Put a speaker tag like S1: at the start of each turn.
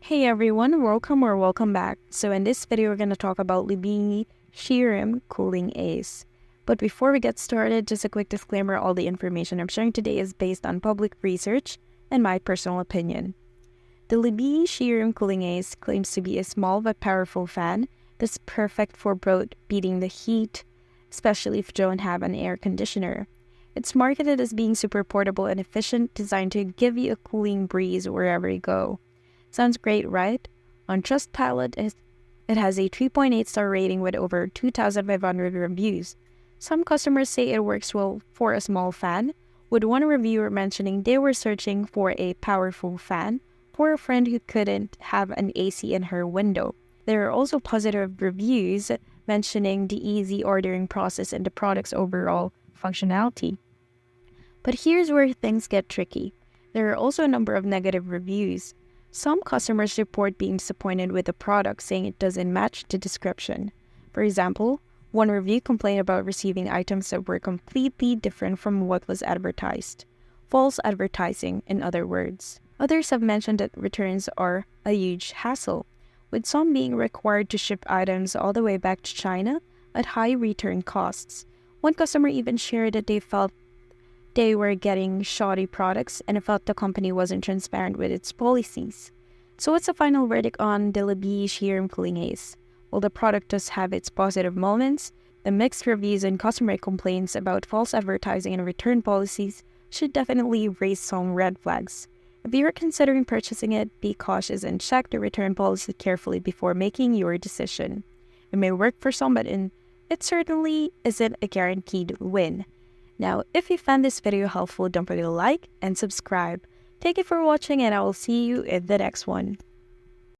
S1: Hey everyone, welcome back. So in this video, we're going to talk about Libiyi Shirem cooling ace. But before we get started, just a quick disclaimer, all the information I'm sharing today is based on public research and my personal opinion. The Libiyi Shirem cooling ace claims to be a small but powerful fan that's perfect for both beating the heat, especially if you don't have an air conditioner. It's marketed as being super portable and efficient, designed to give you a cooling breeze wherever you go. Sounds great, right? On Trustpilot, it has a 3.8 star rating with over 2,500 reviews. Some customers say it works well for a small fan, with one reviewer mentioning they were searching for a powerful fan for a friend who couldn't have an AC in her window. There are also positive reviews mentioning the easy ordering process and the product's overall functionality. But here's where things get tricky. There are also a number of negative reviews. Some customers report being disappointed with the product, saying it doesn't match the description. For example, one review complained about receiving items that were completely different from what was advertised. False advertising, in other words. Others have mentioned that returns are a huge hassle, with some being required to ship items all the way back to China at high return costs. One customer even shared that they felt they were getting shoddy products and felt the company wasn't transparent with its policies. So what's the final verdict on the Libiyi Shirem cooling ace? While the product does have its positive moments, the mixed reviews and customer complaints about false advertising and return policies should definitely raise some red flags. If you're considering purchasing it, be cautious and check the return policy carefully before making your decision. It may work for some, but it certainly isn't a guaranteed win. Now, if you found this video helpful, don't forget to like and subscribe. Thank you for watching, and I will see you in the next one.